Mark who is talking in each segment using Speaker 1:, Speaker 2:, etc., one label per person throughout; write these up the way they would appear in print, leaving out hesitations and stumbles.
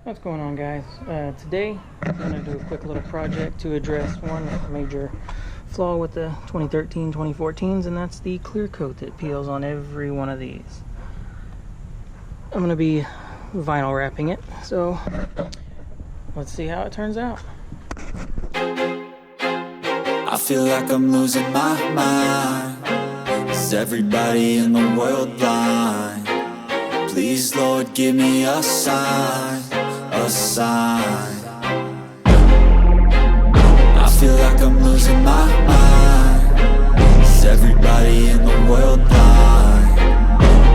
Speaker 1: What's going on, guys? Today I'm going to do a quick little project to address one major flaw with the 2013 2014s, and that's the clear coat that peels on every one of these. I'm going to be vinyl wrapping it, so let's see how it turns out.
Speaker 2: I feel like I'm losing my mind. Is everybody in the world blind? Please, Lord, give me a sign, a sign. I feel like I'm losing my mind. Is everybody in the world blind?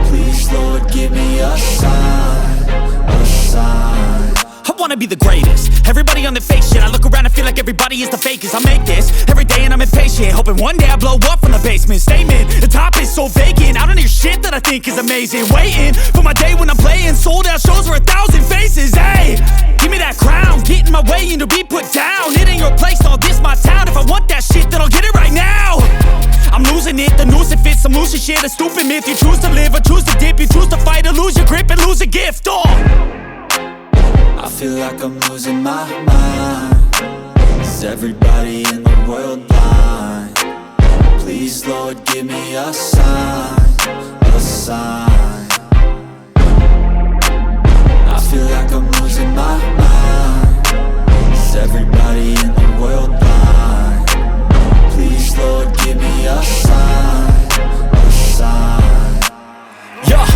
Speaker 2: Please, Lord, give me a sign, a sign.
Speaker 3: I wanna be the greatest. Everybody on the fake shit. I look around and feel like everybody is the fakest. I make this every day and I'm impatient, hoping one day I blow up from the basement. Statement, the top is so vacant. I don't hear shit that I think is amazing. Waiting for my day when I'm playing sold out shows for 1,000 faces. Hey, give me that crown, get in my way and to be put down. It ain't your place, all this my town. If I want that shit, then I'll get it right now. I'm losing it, the noose it fits. I'm losing shit, a stupid myth. You choose to live or choose to dip. You choose to fight or lose your grip and lose a gift.
Speaker 2: I feel like I'm losing my mind. Is everybody in the world blind? Please, Lord, give me a sign, a sign. I feel like I'm losing my mind. Is everybody in the world blind? Please, Lord, give me a sign, a sign.
Speaker 3: Yeah.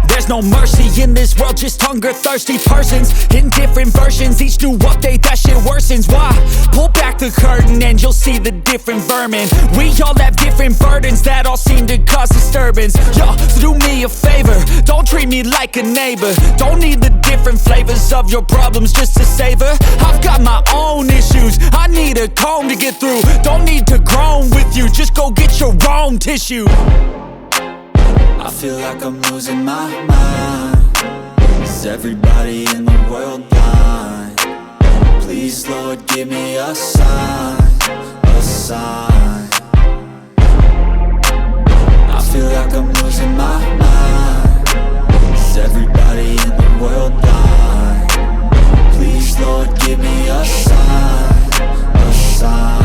Speaker 3: There's no mercy in this world, just hunger-thirsty persons in different versions. Each new update, that shit worsens. Why? Pull back the curtain and you'll see the different vermin. We all have different burdens that all seem to cause disturbance. Yo, so do me a favor, don't treat me like a neighbor. Don't need the different flavors of your problems just to savor. I've got my own issues, I need a comb to get through. Don't need to groan with you, just go get your own tissue.
Speaker 2: I feel like I'm losing my mind. Is everybody in the world blind? Please, Lord, give me a sign, a sign. I feel like I'm losing my mind. Is everybody in the world blind? Please, Lord, give me a sign, a sign.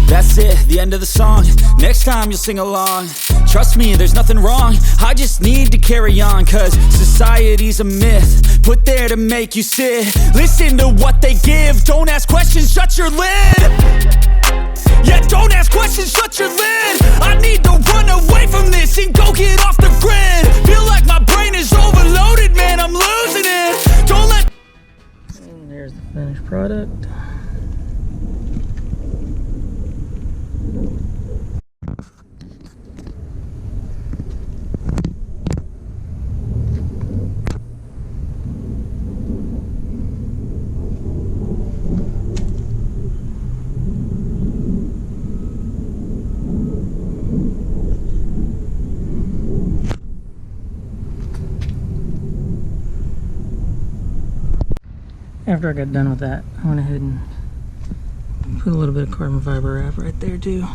Speaker 3: That's it, the end of the song. Next time you'll sing along. Trust me, there's nothing wrong. I just need to carry on, cause society's a myth put there to make you sit. Listen to what they give. Don't ask questions, shut your lid. Yeah, don't ask questions, shut your lid. I need to run away from this and go get off the grid. Feel like my brain is overloaded, man, I'm losing it. Don't let...
Speaker 1: And there's the finished product. After I got done with that, I went ahead and put a little bit of carbon fiber wrap right there too.